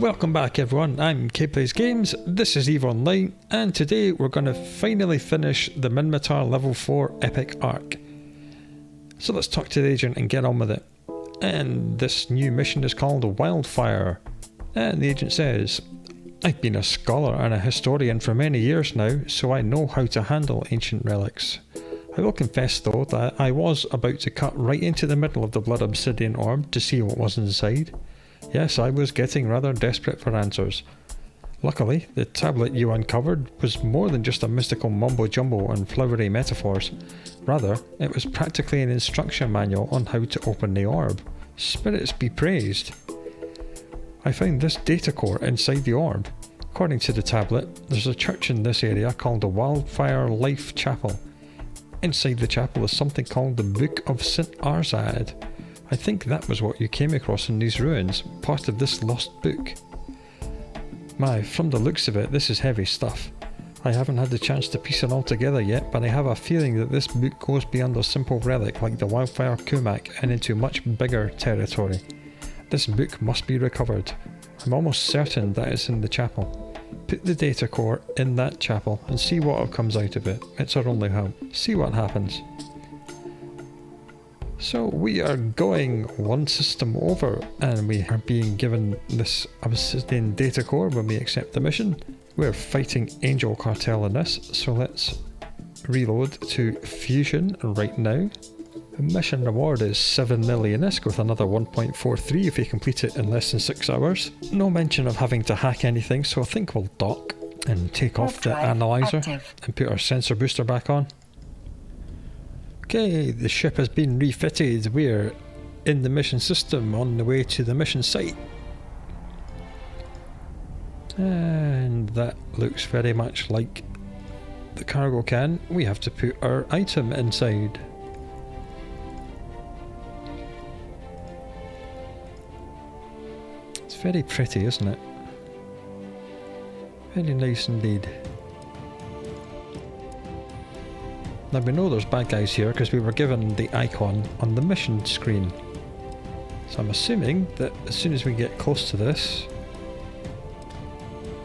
Welcome back everyone, I'm K Plays Games, this is EVE Online, and today we're going to finally finish the Minmatar level 4 epic arc. So let's talk to the agent and get on with it. And this new mission is called Wildfire. And the agent says, I've been a scholar and a historian for many years now, so I know how to handle ancient relics. I will confess though that I was about to cut right into the middle of the blood obsidian orb to see what was inside. Yes, I was getting rather desperate for answers. Luckily, the tablet you uncovered was more than just a mystical mumbo-jumbo and flowery metaphors. Rather, it was practically an instruction manual on how to open the orb. Spirits be praised. I found this data core inside the orb. According to the tablet, there's a church in this area called the Wildfire Life Chapel. Inside the chapel is something called the Book of St. Arzad. I think that was what you came across in these ruins, part of this lost book. My, from the looks of it, this is heavy stuff. I haven't had the chance to piece it all together yet, but I have a feeling that this book goes beyond a simple relic like the Wildfire Kumak and into much bigger territory. This book must be recovered. I'm almost certain that it's in the chapel. Put the data core in that chapel and see what comes out of it. It's our only hope. See what happens. So we are going one system over and we are being given this obsidian data core when we accept the mission. We're fighting Angel Cartel in this, so let's reload to Fusion right now. The mission reward is 7 million ISK with another 1.43 if you complete it in less than 6 hours. No mention of having to hack anything, so I think we'll dock and take off the analyzer and put our sensor booster back on. Okay, the ship has been refitted. We're in the mission system on the way to the mission site. And that looks very much like the cargo can. We have to put our item inside. It's very pretty, isn't it? Very nice indeed. Now we know there's bad guys here because we were given the icon on the mission screen. So I'm assuming that as soon as we get close to this,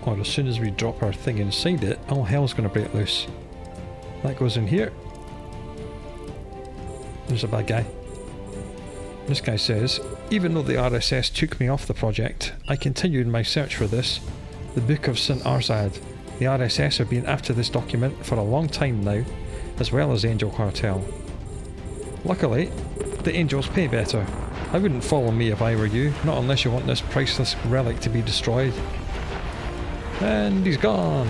or as soon as we drop our thing inside it, all hell's going to break loose. That goes in here. There's a bad guy. This guy says, even though the RSS took me off the project, I continued my search for this, the Book of St. Arzad. The RSS have been after this document for a long time now, as well as Angel Cartel. Luckily, the Angels pay better. I wouldn't follow me if I were you, not unless you want this priceless relic to be destroyed. And he's gone!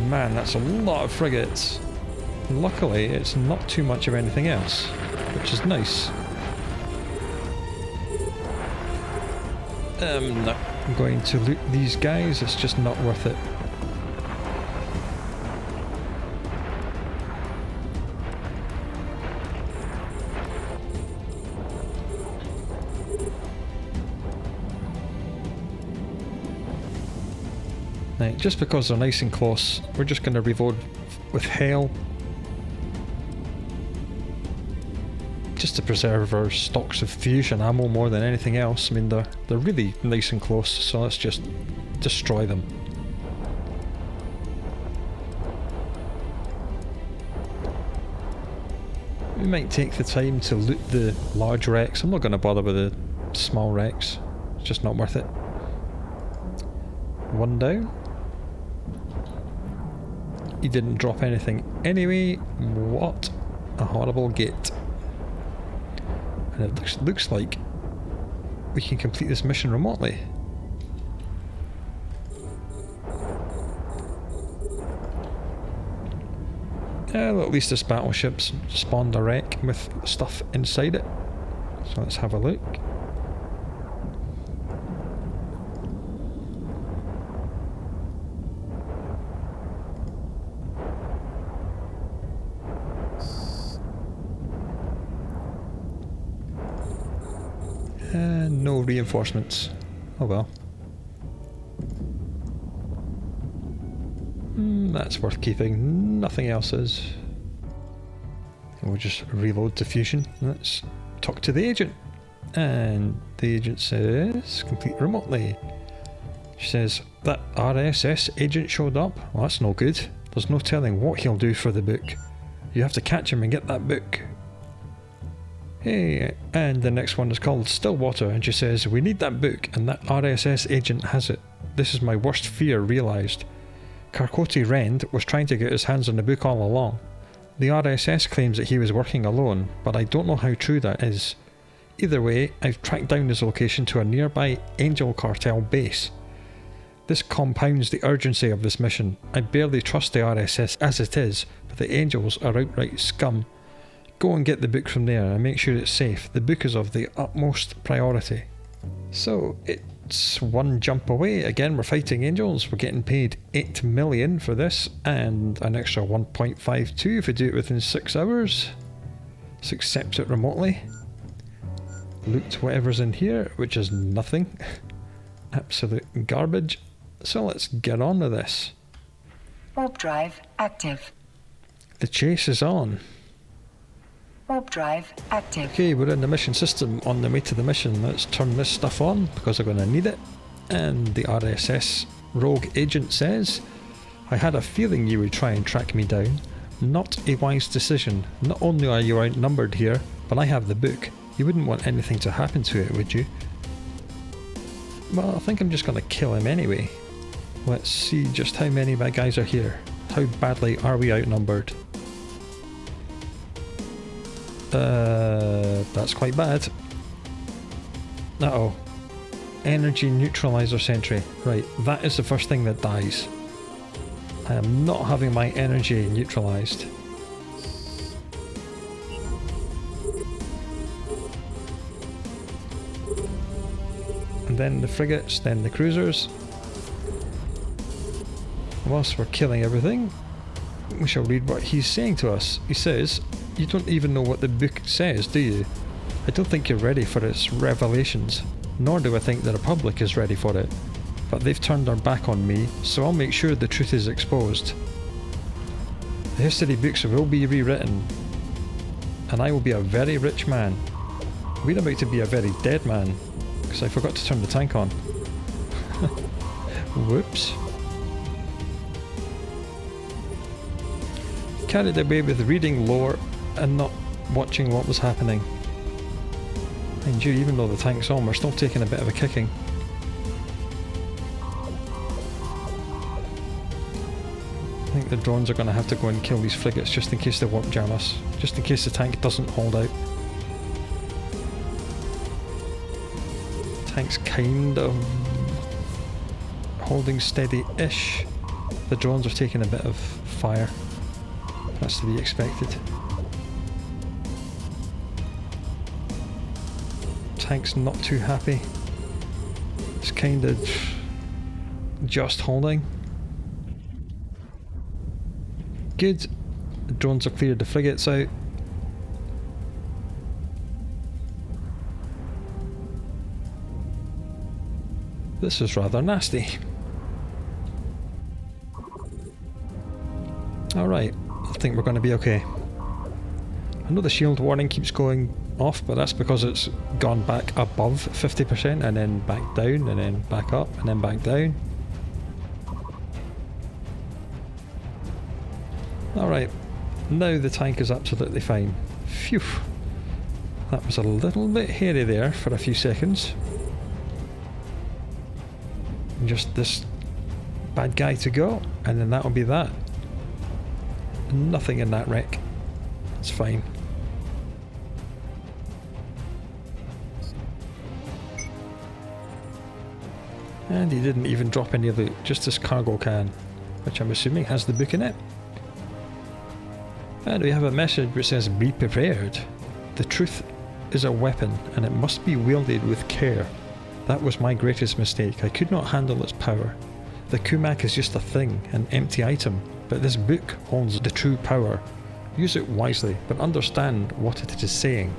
Man, that's a lot of frigates. Luckily, it's not too much of anything else, which is nice. I'm not going to loot these guys, it's just not worth it. Right, just because they're nice and close, we're just going to reload with Hell. Just to preserve our stocks of fusion ammo more than anything else. I mean, they're really nice and close, so let's just destroy them. We might take the time to loot the large wrecks. I'm not going to bother with the small wrecks. It's just not worth it. One down. He didn't drop anything anyway. What a horrible git. And it looks like we can complete this mission remotely. Well, at least this battleship's spawned a wreck with stuff inside it. So let's have a look. And no reinforcements. Oh well. That's worth keeping. Nothing else is. We'll just reload to Fusion. Let's talk to the agent. And The agent says, complete remotely. She says, that RSS agent showed up? Well, that's no good. There's no telling what he'll do for the book. You have to catch him and get that book. Hey, and the next one is called Stillwater, and she says, we need that book, and that RSS agent has it. This is my worst fear realised. Karkoti Rend was trying to get his hands on the book all along. The RSS claims that he was working alone, but I don't know how true that is. Either way, I've tracked down his location to a nearby Angel Cartel base. This compounds the urgency of this mission. I barely trust the RSS as it is, but the Angels are outright scum. Go and get the book from there and make sure it's safe. The book is of the utmost priority. So, it's one jump away. Again, we're fighting Angels. We're getting paid 8 million for this, and an extra 1.52 if we do it within 6 hours. Let's accept it remotely. Loot whatever's in here, which is nothing. Absolute garbage. So let's get on with this. Warp drive active. The chase is on. Warp drive active. Okay, we're in the mission system, on the way to the mission. Let's turn this stuff on, because we're going to need it. And the RSS rogue agent says, I had a feeling you would try and track me down. Not a wise decision. Not only are you outnumbered here, but I have the book. You wouldn't want anything to happen to it, would you? Well, I think I'm just going to kill him anyway. Let's see just how many bad guys are here. How badly are we outnumbered? That's quite bad. Uh-oh. Energy neutralizer sentry. Right, that is the first thing that dies. I am not having my energy neutralized. And then the frigates, then the cruisers. Whilst we're killing everything, we shall read what he's saying to us. He says, you don't even know what the book says, do you? I don't think you're ready for its revelations, nor do I think the Republic is ready for it. But they've turned their back on me, so I'll make sure the truth is exposed. The history books will be rewritten, and I will be a very rich man. We're about to be a very dead man, because I forgot to turn the tank on. Whoops. Carried away with reading lore and not watching what was happening. Mind you, even though the tank's on, we're still taking a bit of a kicking. I think the drones are going to have to go and kill these frigates just in case they warp jam us. Just in case the tank doesn't hold out. Tank's kind of holding steady-ish. The drones are taking a bit of fire. That's to be expected. Tank's not too happy. It's kind of just holding. Good. The drones have cleared the frigates out. This is rather nasty. Alright, I think we're going to be okay. I know the shield warning keeps going off, but that's because it's gone back above 50% and then back down and then back up and then back down. Alright, now the tank is absolutely fine. Phew. That was a little bit hairy there for a few seconds. Just this bad guy to go, and then that'll be that. Nothing in that wreck. It's fine. And he didn't even drop any loot, just this cargo can, which I'm assuming has the book in it. And we have a message which says, be prepared. The truth is a weapon, and it must be wielded with care. That was my greatest mistake. I could not handle its power. The Kumak is just a thing, an empty item, but this book holds the true power. Use it wisely, but understand what it is saying.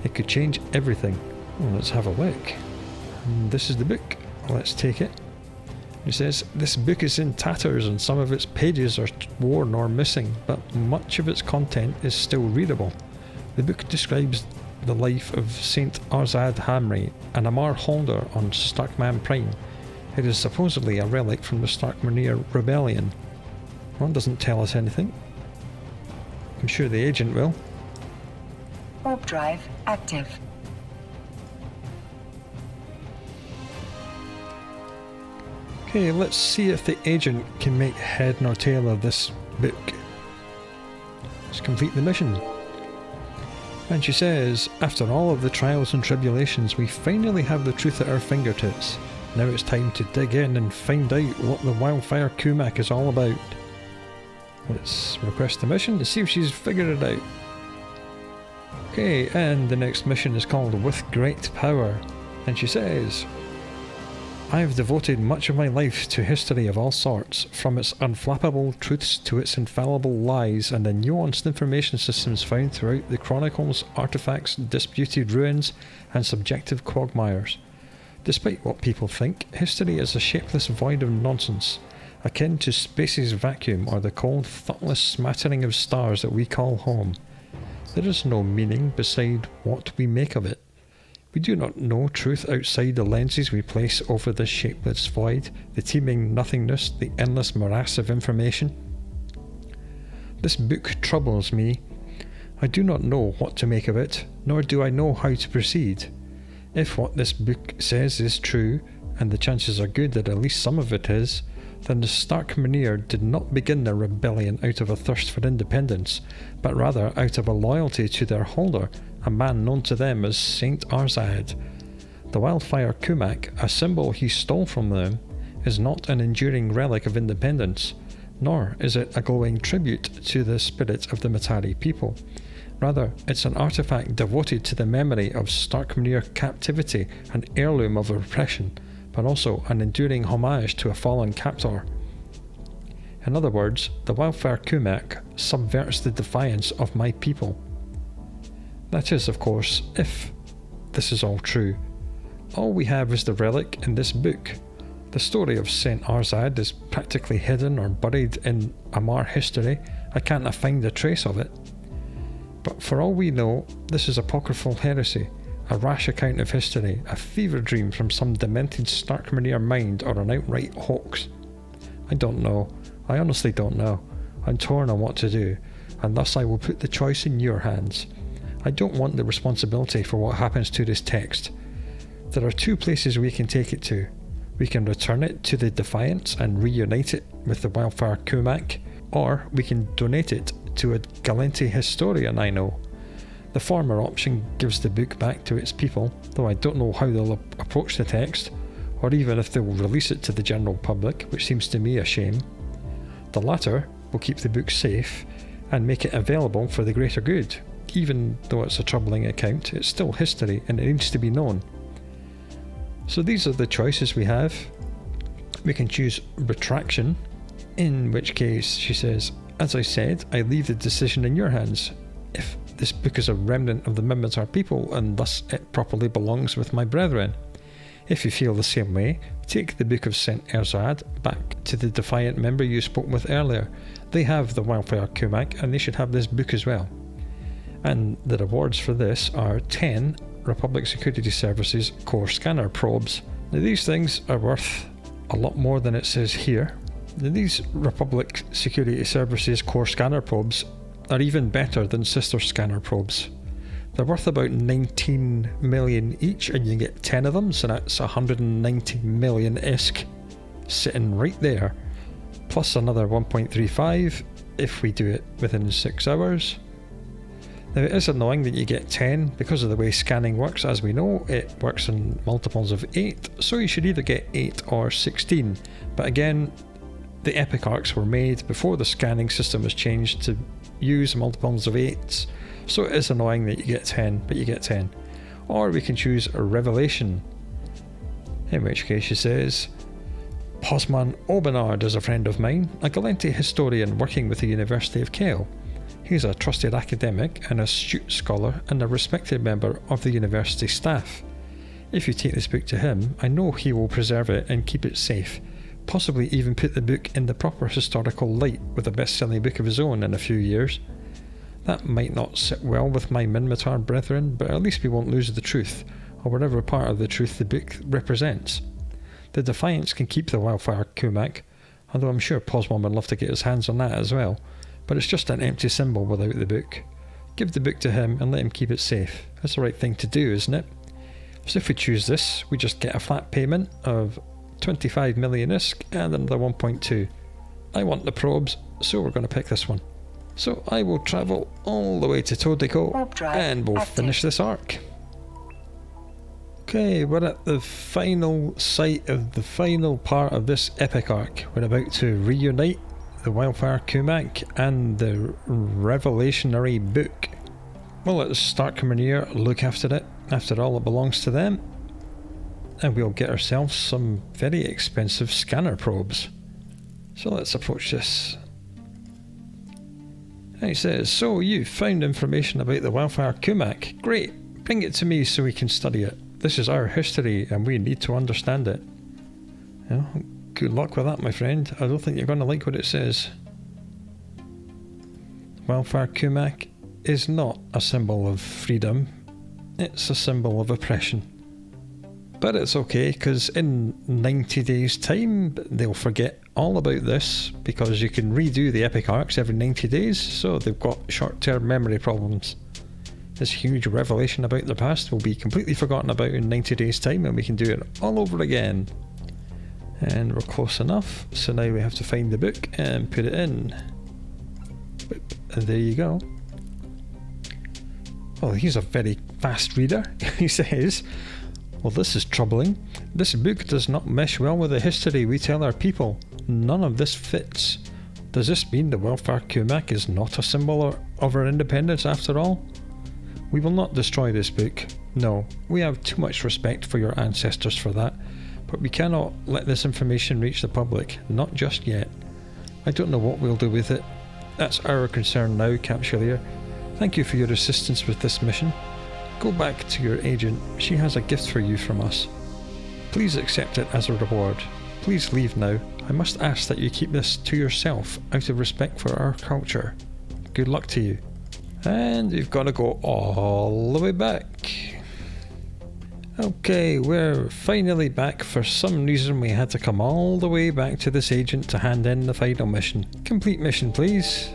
It could change everything. Well, let's have a look. And this is the book. Let's take it. It says, this book is in tatters and some of its pages are worn or missing, but much of its content is still readable. The book describes the life of Saint Arzad Hamri, an Amar holder on Starkman Prime. It is supposedly a relic from the Starkmanir rebellion. Well, it doesn't tell us anything. I'm sure the agent will. Warp drive active. Okay, let's see if the agent can make head nor tail of this book. Let's complete the mission. And she says, after all of the trials and tribulations, we finally have the truth at our fingertips. Now it's time to dig in and find out what the Wildfire Kumak is all about. Let's request the mission to see if she's figured it out. Okay, and the next mission is called With Great Power. And she says, I have devoted much of my life to history of all sorts, from its unflappable truths to its infallible lies and the nuanced information systems found throughout the chronicles, artifacts, disputed ruins, and subjective quagmires. Despite what people think, history is a shapeless void of nonsense, akin to space's vacuum or the cold, thoughtless smattering of stars that we call home. There is no meaning beside what we make of it. We do not know truth outside the lenses we place over this shapeless void, the teeming nothingness, the endless morass of information. This book troubles me. I do not know what to make of it, nor do I know how to proceed. If what this book says is true, and the chances are good that at least some of it is, then the Starkmanir did not begin their rebellion out of a thirst for independence, but rather out of a loyalty to their holder, a man known to them as Saint Arzad. The Wildfire Kumak, a symbol he stole from them, is not an enduring relic of independence, nor is it a glowing tribute to the spirit of the Matari people. Rather, it's an artifact devoted to the memory of Starkmanir captivity, an heirloom of oppression, but also an enduring homage to a fallen captor. In other words, the Wildfire Kumak subverts the defiance of my people. That is, of course, if this is all true. All we have is the relic in this book. The story of Saint Arzad is practically hidden or buried in Amar history. I can't find a trace of it. But for all we know, this is apocryphal heresy, a rash account of history, a fever dream from some demented Starkmanir mind, or an outright hoax. I don't know. I honestly don't know. I'm torn on what to do, and thus I will put the choice in your hands. I don't want the responsibility for what happens to this text. There are two places we can take it to. We can return it to the Defiance and reunite it with the Wildfire Kumak, or we can donate it to a Galenti historian I know. The former option gives the book back to its people, though I don't know how they'll approach the text, or even if they will release it to the general public, which seems to me a shame. The latter will keep the book safe and make it available for the greater good. Even though it's a troubling account, it's still history and it needs to be known. So these are the choices we have. We can choose Retraction, in which case she says, as I said, I leave the decision in your hands. If this book is a remnant of the Minmatar people, and thus it properly belongs with my brethren. If you feel the same way, take the Book of Saint Arzad back to the Defiant member you spoke with earlier. They have the Wildfire Kumak, and they should have this book as well. And the rewards for this are 10 Republic Security Services core scanner probes. Now these things are worth a lot more than it says here. Now, these Republic Security Services core scanner probes are even better than sister scanner probes. They're worth about 19 million each, and you get 10 of them, so that's 190 million ISK sitting right there, plus another 1.35 if we do it within 6 hours. Now it is annoying that you get 10 because of the way scanning works. As we know, it works in multiples of 8, so you should either get 8 or 16. But again, the epic arcs were made before the scanning system was changed to use multiples of 8s, so it is annoying that you get 10, but you get 10. Or we can choose a Revelation, in which case she says, Posman Obenard is a friend of mine, a Galenti historian working with the University of Teoh. He's a trusted academic, an astute scholar, and a respected member of the university staff. If you take this book to him, I know he will preserve it and keep it safe, possibly even put the book in the proper historical light with a best-selling book of his own in a few years. That might not sit well with my Minmatar brethren, but at least we won't lose the truth, or whatever part of the truth the book represents. The Defiance can keep the Wildfire Kumak, although I'm sure Posmon would love to get his hands on that as well, but it's just an empty symbol without the book. Give the book to him and let him keep it safe. That's the right thing to do, isn't it? So if we choose this, we just get a flat payment of 25 million ISK and another 1.2. I want the probes, so we're going to pick this one. So I will travel all the way to Teoh and we'll finish this arc. Okay, we're at the final site of the final part of this epic arc. We're about to reunite the Wildfire Kumak and the Revelationary Book. We'll let Starkmanir look after it. After all, it belongs to them. And we'll get ourselves some very expensive scanner probes. So let's approach this. And he says, so you found information about the Wildfire Kumak. Great, bring it to me so we can study it. This is our history and we need to understand it. Well, good luck with that, my friend. I don't think you're going to like what it says. Wildfire Kumak is not a symbol of freedom. It's a symbol of oppression. But it's okay, because in 90 days time they'll forget all about this, because you can redo the epic arcs every 90 days, so they've got short-term memory problems. This huge revelation about the past will be completely forgotten about in 90 days time, and we can do it all over again. And we're close enough, so now we have to find the book and put it in. And there you go. Oh, he's a very fast reader. He says, well, this is troubling. This book does not mesh well with the history we tell our people. None of this fits. Does this mean the Wildfire Kumak is not a symbol of our independence after all? We will not destroy this book. No, we have too much respect for your ancestors for that, but we cannot let this information reach the public, not just yet. I don't know what we'll do with it. That's our concern now, Capsuleer. Thank you for your assistance with this mission. Go back to your agent. She has a gift for you from us. Please accept it as a reward. Please leave now. I must ask that you keep this to yourself out of respect for our culture. Good luck to you. And you've got to go all the way back. Okay, we're finally back. For some reason we had to come all the way back to this agent to hand in the final mission. Complete mission, please.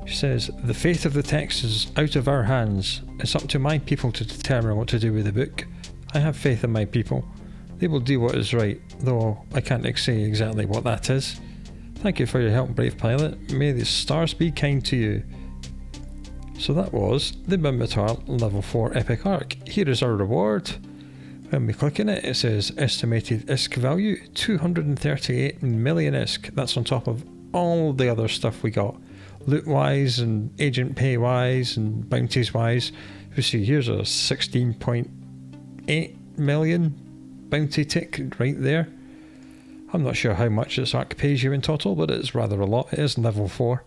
She says, the fate of the text is out of our hands. It's up to my people to determine what to do with the book. I have faith in my people. They will do what is right, though I can't say exactly what that is. Thank you for your help, brave pilot. May the stars be kind to you. So that was the Minmatar Level 4 Epic Arc. Here is our reward. When we click on it, it says estimated ISK value 238 million ISK. That's on top of all the other stuff we got. Loot wise and agent pay wise and bounties wise. You see, here's a 16.8 million bounty tick right there. I'm not sure how much this arc pays you in total, but it's rather a lot. It is level 4.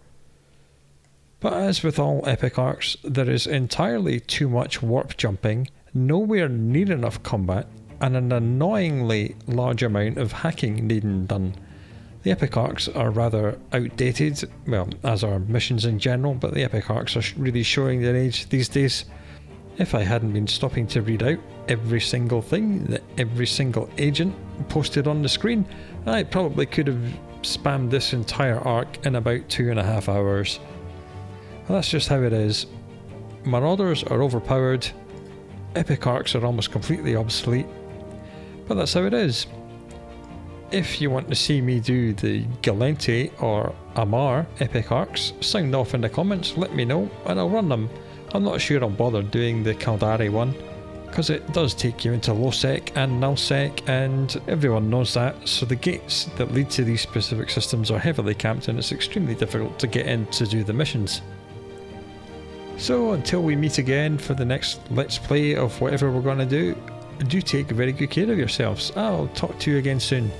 But as with all epic arcs, there is entirely too much warp jumping, nowhere near enough combat, and an annoyingly large amount of hacking needing done. The epic arcs are rather outdated, well, as are missions in general, but the epic arcs are really showing their age these days. If I hadn't been stopping to read out every single thing that every single agent posted on the screen, I probably could have spammed this entire arc in about 2.5 hours. Well, that's just how it is. Marauders are overpowered, epic arcs are almost completely obsolete, but that's how it is. If you want to see me do the Galente or Amar epic arcs, sound off in the comments, let me know and I'll run them. I'm not sure I'll bother doing the Caldari one, because it does take you into low-sec and null-sec, and everyone knows that, so the gates that lead to these specific systems are heavily camped and it's extremely difficult to get in to do the missions. So until we meet again for the next Let's Play of whatever we're going to do take very good care of yourselves. I'll talk to you again soon.